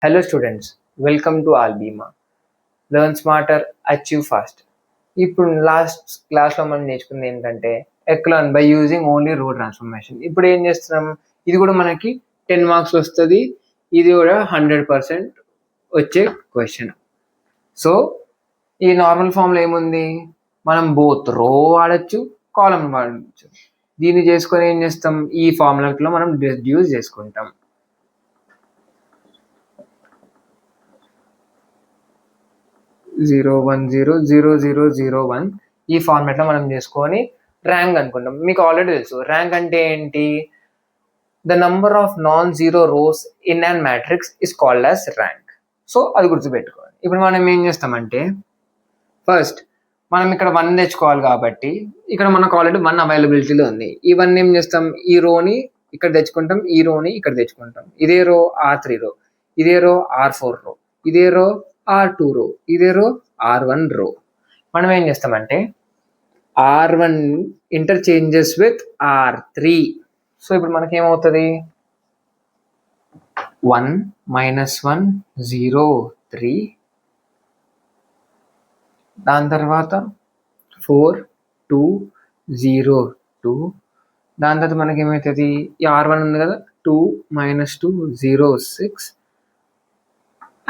Hello students, welcome to Albima. Learn smarter, achieve fast. ఇప్పుడు last క్లాస్లో మనం నేర్చుకుంది ఏంటంటే ఎక్లాన్ బై యూజింగ్ ఓన్లీ రో ట్రాన్స్ఫర్మేషన్. ఇప్పుడు ఏం చేస్తున్నాం, ఇది కూడా మనకి 10 మార్క్స్ వస్తుంది, ఇది కూడా 100% వచ్చే క్వశ్చన్. సో ఈ నార్మల్ ఫామ్లో ఏముంది, మనం బోత్ రో వాడచ్చు, కాలం వాడచ్చు. దీన్ని చేసుకొని ఏం చేస్తాం, ఈ ఫార్ములాలో మనం రెడ్యూస్ చేసుకుంటాం. 0 1 0 0 0 0 1 ఈ ఫార్మాట్లో మనం చేసుకొని ర్యాంక్ అనుకుంటాం. మీకు ఆల్రెడీ తెలుసు ర్యాంక్ అంటే ఏంటి, the number of non zero rows in and matrix is called as rank. So అది గుర్తుపెట్టుకోవాలి. ఇప్పుడు మనం ఏం చేస్తామంటే ఫస్ట్ మనం ఇక్కడ 1 తెచ్చుకోవాలి కాబట్టి ఇక్కడ మనకు ఆల్రెడీ 1 అవైలబిలిటీలో ఉంది. ఈ 1 ఏం చేస్తాం, ఈ రోని ఇక్కడ తెచ్చుకుంటాం, ఈ రోని ఇక్కడ తెచ్చుకుంటాం. ఇదే రో R3 రో, ఇదే రో R4 రో, ఇదే రో R2 రో, ఇదే రో R1 రో. మనం ఏం చేస్తామంటే R1 interchanges with R3. So ఇప్పుడు మనకేమవుతుంది, 1 -1 0 3, దాని తర్వాత 4 2 0 2, దాని తర్వాత మనకి ఏమవుతుంది, ఈ R1 ఉంది కదా, 2 - 2 0 6,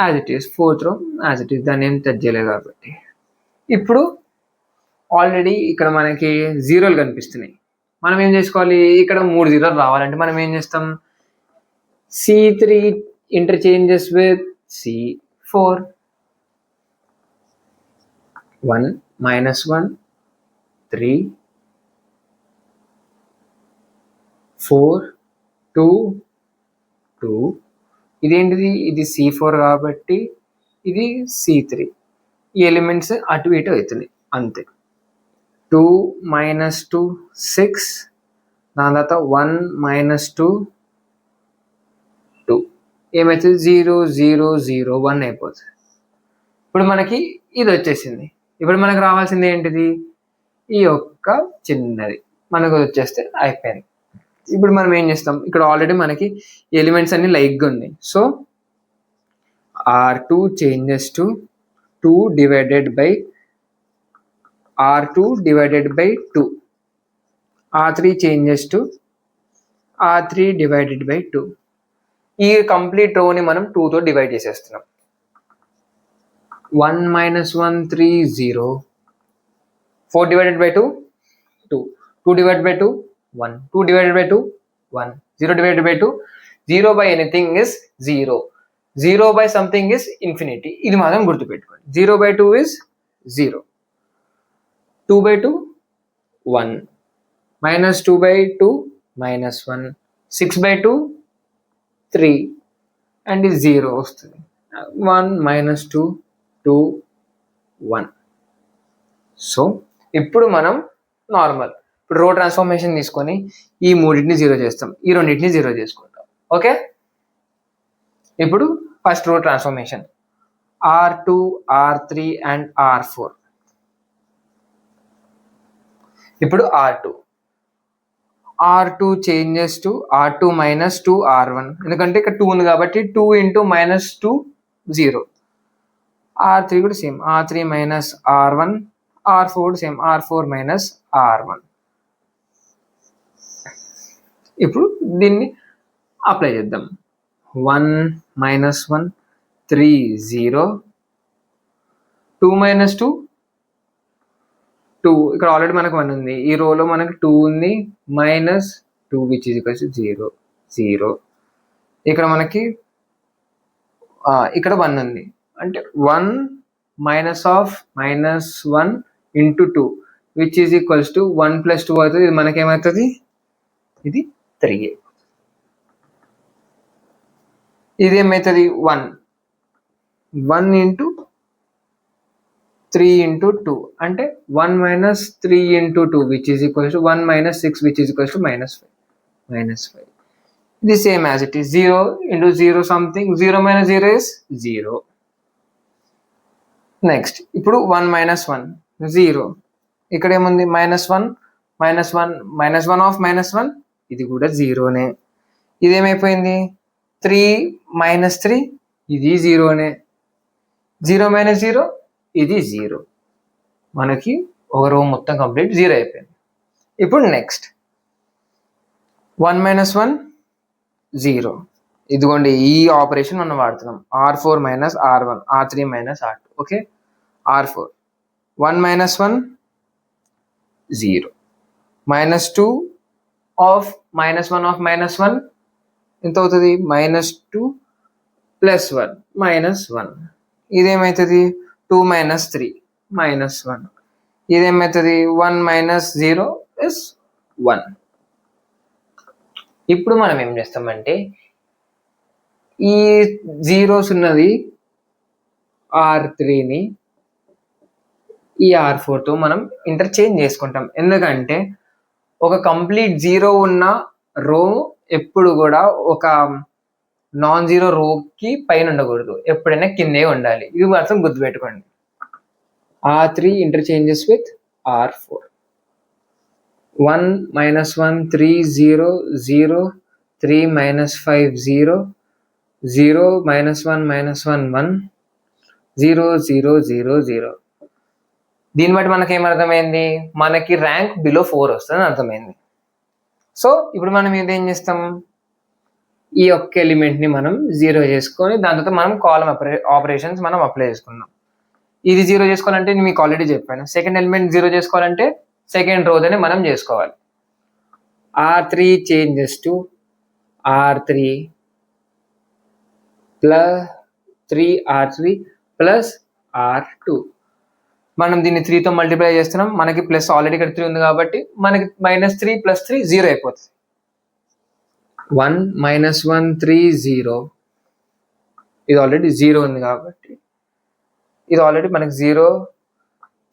యాజ్ ఇట్ ఈస్. 4th రో యాజ్ ఇట్ ఈస్, దాన్ని ఏం టచ్ చేయలేదు కాబట్టి. ఇప్పుడు ఆల్రెడీ ఇక్కడ మనకి జీరోలు కనిపిస్తున్నాయి. మనం ఏం చేసుకోవాలి, ఇక్కడ 3 జీరోలు రావాలంటే మనం ఏం చేస్తాం, C3 ఇంటర్చేంజెస్ విత్ C4, 1 -1 3 4 2 2, ఇదేంటిది, ఇది C4 కాబట్టి ఇది C3. ఈ ఎలిమెంట్స్ అటు ఇటు అవుతున్నాయి అంతే. 2 - 2 6, దాని తర్వాత 1 - 2 2, ఏమవుతుంది 0 0 0 1 అయిపోతుంది. ఇప్పుడు మనకి ఇది వచ్చేసింది. ఇప్పుడు మనకు రావాల్సింది ఏంటిది, ఈ యొక్క చిన్నది మనకు వచ్చేస్తే అయిపోయింది. ఇప్పుడు మనం ఏం చేస్తాం, ఇక్కడ ఆల్రెడీ మనకి ఎలిమెంట్స్ అన్ని లైక్గా ఉన్నాయి. So R2 changes to 2 divided by R2 divided by 2, R3 changes to R3 divided by 2. ఈ కంప్లీట్ రోని మనం 2తో డివైడ్ చేసేస్తున్నాం. 1 - 1 3 0, 4 divided by 2 2, 2 divided by 2 1, 2 divided by 2 1, 0 divided by 2 0 by anything is 0, 0 by something is infinity. ఇది మాత్రం గుర్తుపెట్టుకోండి. 0 by 2 is 0, 2 by 2 1, -2 by 2 -1, 6 by 2 3, and ఇది 0 వస్తుంది. 1 - 2 2 1. So ఇప్పుడు మనం నార్మల్ ఇప్పుడు రో ట్రాన్స్ఫర్మేషన్ తీసుకొని ఈ మూడింటిని 0 చేస్తాం, ఈ రెండింటిని 0 చేసుకుంటాం. ఓకే, ఇప్పుడు first row transformation R2 R3 and R4. ఇప్పుడు R2 changes to R2 - 2 R1, ఎందుకంటే ఇక్కడ 2 ఉంది కాబట్టి 2 × -2 0. R3 కూడా సేమ్, R3 - R1, R4 కూడా సేమ్, R4 - R1. ఇప్పుడు దీన్ని అప్లై చేద్దాం. 1 - 1 3 0, 2 - 2 2, ఇక్కడ ఆల్రెడీ మనకు 1 ఉంది, ఈ రోలో మనకు 2 ఉంది, -2 విచ్ ఈజ్ ఈక్వల్స్ టు 0 0. ఇక్కడ మనకి ఇక్కడ 1 ఉంది, అంటే 1 -(-1) × 2 విచ్ ఈజ్ ఈక్వల్స్ టు 1 + 2 అవుతుంది. ఇది మనకేమవుతుంది, ఇది 3. ఇది ఏమవుతుంది, 1 × 3 × 2, అంటే 1 - 3 × 2 which is equals to 1 - 6 which is equals to -5. ఇది same as it is, 0 × 0 something, 0 - 0 is 0. Next ఇప్పుడు 1 - 1 0, ఇక్కడ ఏముంది -1 -1 -1 ఆఫ్ -1, ఇది కూడా 0నే. ఇదేమైపోయింది, 3 - 3 ఇది జీరోనే, 0 మైనస్ 0 ఇది 0. మనకి ఒక రో మొత్తం కంప్లీట్ 0 అయిపోయింది. ఇప్పుడు నెక్స్ట్ 1 మైనస్ 1 0. ఇదిగోండి ఈ ఆపరేషన్ మనం వాడుతున్నాం. R4 minus R1, R3 minus R2. Okay, R4 1 minus 1 0. Minus 2 of minus 1 of minus 1 ఎంత అవుతుంది? Minus 2 plus 1 minus 1. ఇదేమవుతుంది? 2 minus 3 minus 1. ఇదేమవుతుంది? 1 minus 0 is 1. ఇప్పుడు మనం ఏం చేస్తామంటే ఈ జీరోస్ ఉన్నది R3ని ఈ R4తో మనం ఇంటర్చేంజ్ చేసుకుంటాం. ఎందుకంటే ఒక కంప్లీట్ జీరో ఉన్న రో ఎప్పుడు కూడా ఒక నాన్ జీరో రోకి పైన ఉండకూడదు, ఎప్పుడైనా కిందే ఉండాలి. ఇది మాత్రం గుర్తుపెట్టుకోండి. R3 interchanges with R4. 1 minus 1 3 0 0 3 minus 5 0 0 minus 1 minus 1 1 0 0 0 0. దీన్ని బట్టి మనకి ఏమర్థమైంది? మనకి ర్యాంక్ బిలో 4 వస్తుందని అర్థమైంది. సో ఇప్పుడు మనం ఇదేం చేస్తాం? ఈ ఒక్క ఎలిమెంట్ని మనం 0 చేసుకొని దాని తర్వాత మనం కాలమ్ ఆపరేషన్స్ మనం అప్లై చేసుకున్నాం. ఇది 0 చేసుకోవాలంటే నేను మీకు ఆల్రెడీ చెప్పాను. సెకండ్ ఎలిమెంట్ 0 చేసుకోవాలంటే సెకండ్ రోదని మనం చేసుకోవాలి. R3 changes to R3 plus 3R3 plus R2. మనం దీన్ని 3తో మల్టిప్లై చేస్తున్నాం. మనకి ప్లస్ ఆల్రెడీ ఇక్కడ 3 ఉంది కాబట్టి మనకి మైనస్ 3 ప్లస్ 3 0 అయిపోతుంది. 1 మైనస్ 1 3 0. ఇది ఆల్రెడీ 0 ఉంది కాబట్టి ఇది ఆల్రెడీ మనకి 0.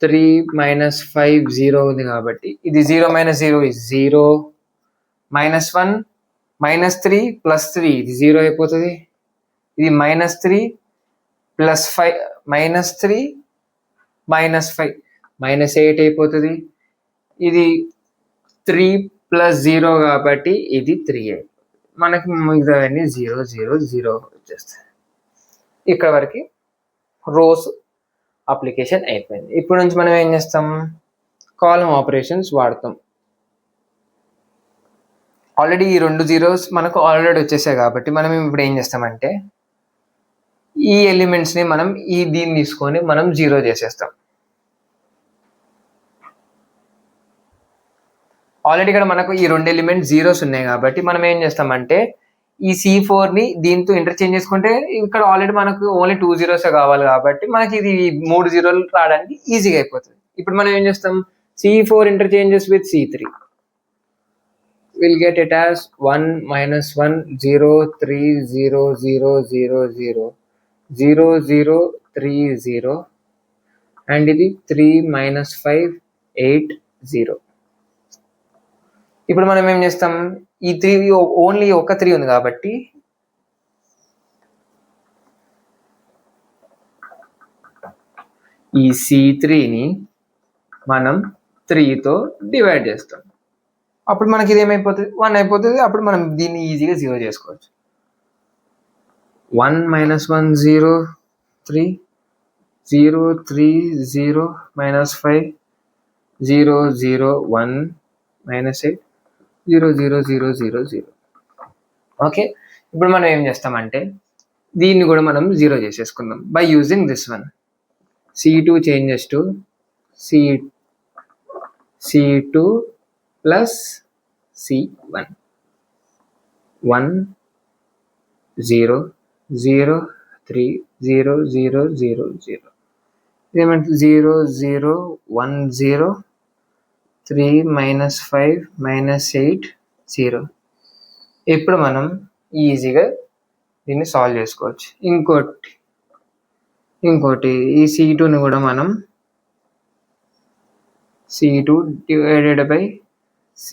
3 మైనస్ 5 0 ఉంది కాబట్టి ఇది 0 minus 0 is 0. Minus 1 minus 3 plus 3 ఇది 0 అయిపోతుంది. ఇది minus 3 plus 5 minus 3 minus 5 minus 8 అయిపోతుంది. ఇది 3 ప్లస్ 0 కాబట్టి ఇది 3 అయిపోతుంది. మనకి మిగతావన్నీ 0 0 0 వచ్చేస్తాయి. ఇక్కడ వరకు రోస్ అప్లికేషన్ అయిపోయింది. ఇప్పుడు నుంచి మనం ఏం చేస్తాం? కాలమ్ ఆపరేషన్స్ వాడతాం. ఆల్రెడీ ఈ 2 జీరోస్ మనకు ఆల్రెడీ వచ్చేసాయి కాబట్టి మనం ఇప్పుడు ఏం చేస్తామంటే ఈ ఎలిమెంట్స్ని మనం దీన్ని తీసుకొని మనం 0 చేసేస్తాం. ఆల్రెడీ ఇక్కడ మనకు ఈ 2 ఎలిమెంట్స్ జీరోస్ ఉన్నాయి కాబట్టి మనం ఏం చేస్తామంటే ఈ C4ని దీంతో ఇంటర్చేంజ్ చేసుకుంటే ఇక్కడ ఆల్రెడీ మనకు ఓన్లీ 2 జీరోసే కావాలి కాబట్టి మనకి ఇది 3 జీరోలు రావడానికి ఈజీగా అయిపోతుంది. ఇప్పుడు మనం ఏం చేస్తాం? C4 interchanges with C3. Will get it as 1 minus 1 0 3 0 0 0 0 0 0 3 0 and ఇది 3 మైనస్ 5 8 0. ఇప్పుడు మనం ఏం చేస్తాం? ఈ 3 ఓన్లీ ఒక 3 ఉంది కాబట్టి ఈ C3ని మనం 3తో డివైడ్ చేస్తాం. అప్పుడు మనకి ఇది ఏమైపోతుంది? 1 అయిపోతుంది. అప్పుడు మనం దీన్ని ఈజీగా 0 చేసుకోవచ్చు. 1 మైనస్ 1 0 3 0 3 0 మైనస్ 5 0 0 1 మైనస్ 8 0 0 0 0 0. ఓకే, ఇప్పుడు మనం ఏం చేస్తామంటే దీన్ని కూడా మనం 0 చేసేసుకుందాం by using this one. C2 changes to C2 plus C1. 1 0 0 3 0 0 0 0. ఇదేమంటే 0 0 1 0 3 minus 5 minus 8 0. ఇప్పుడు మనం ఈజీగా దీన్ని సాల్వ్ చేసుకోవచ్చు. ఇంకోటి ఈ C2ని కూడా మనం C2 డివైడెడ్ బై C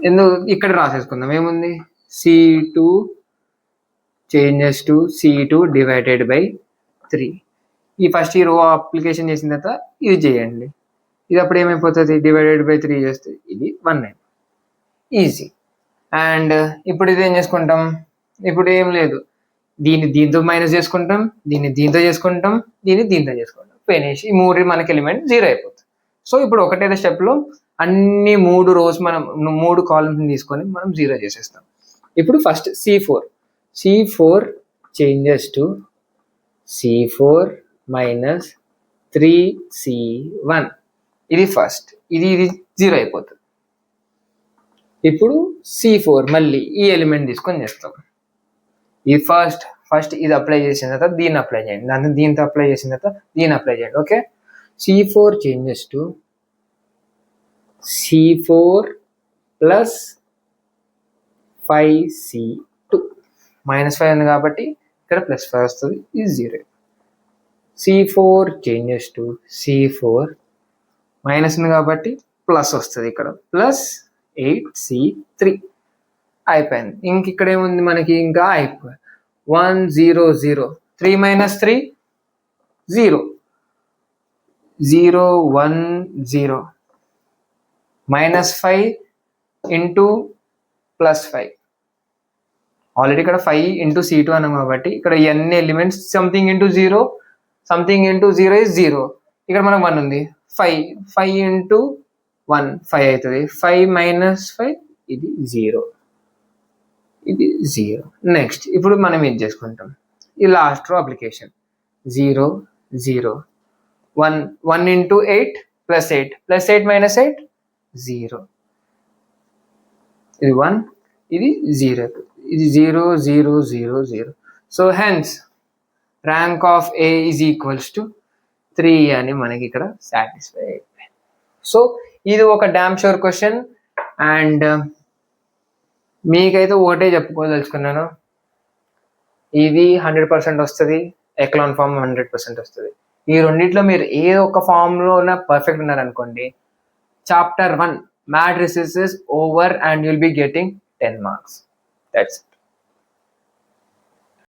ఎందుకు ఇక్కడ రాసేసుకుందాం. ఏముంది? C2 changes to C2 divided by 3. ఈ ఫస్ట్ ఈ రో అప్లికేషన్ చేసిన తర్వాత ఇది చేయండి. ఇది అప్పుడు ఏమైపోతుంది? డివైడెడ్ బై 3 చేస్తే ఇది 1 ఈజీ. అండ్ ఇప్పుడు ఇది ఏం చేసుకుంటాం? ఇప్పుడు ఏం లేదు, దీన్ని దీంతో మైనస్ చేసుకుంటాం, దీన్ని దీంతో చేసుకుంటాం, దీన్ని దీంతో చేసుకుంటాం, ఫినిష్. ఈ మూడు మనకి ఎలిమెంట్ 0 అయిపోతుంది. సో ఇప్పుడు ఒకటే స్టెప్లో అన్ని 3 రోస్ మనం 3 కాలమ్స్ తీసుకొని మనం 0 చేసేస్తాం. ఇప్పుడు first C4 changes to C4 minus 3C1. ఇది ఫస్ట్, ఇది 0 అయిపోతుంది. ఇప్పుడు C4 మళ్ళీ ఈ ఎలిమెంట్ తీసుకొని చేస్తాం. ఇది ఫస్ట్ ఇది అప్లై చేసిన తర్వాత దీన్ని అప్లై చేయండి, దాన్ని దీంతో అప్లై చేసిన తర్వాత దీన్ని అప్లై చేయండి. Okay, C4 changes to C4 plus 5C2. -5 ఉంది కాబట్టి ఇక్కడ +5 వస్తుంది, ఇది 0. C4 changes to C4 minus ఉంది కాబట్టి ప్లస్ వస్తుంది, ఇక్కడ ప్లస్ 8C3 అయిపోయింది. ఇంక ఇక్కడ ఏముంది మనకి, ఇంకా అయిపోయింది. 1 0 0 3 - 3 0 0 1 0 -5 ఇంటూ +5. ఆల్రెడీ ఇక్కడ 5 ఇంటూ C2 అన్నాం కాబట్టి ఇక్కడ ఎన్ని ఎలిమెంట్స్ సంథింగ్ ఇంటూ 0 is 0. ఇక్కడ మనకు 1 ఉంది, 5 ఇంటూ 1 5 అవుతుంది, 5 - 5 ఇది 0, ఇది 0. నెక్స్ట్ ఇప్పుడు మనం ఏం చేసుకుంటాం, ఈ లాస్ట్ రో అప్లికేషన్ 0 0 1 ఇంటూ 8 +8 -8 0. ఇది 1, ఇది 0, ఇది 0 0 0 0. So hence rank of A is equals to 3 అని మనకి ఇక్కడ సాటిస్ఫై అయిపోయింది. సో ఇది ఒక డామ్ షూర్ క్వశ్చన్. అండ్ మీకైతే ఒకటే చెప్పుకోదలుచుకున్నాను, ఇది 100% వస్తుంది, ఎక్లాన్ ఫామ్ 100% వస్తుంది. ఈ రెండిట్లో మీరు ఏ ఒక్క ఫామ్లో పర్ఫెక్ట్ ఉన్నారనుకోండి, chapter 1 matrices is over and you'll be getting 10 marks. That's it.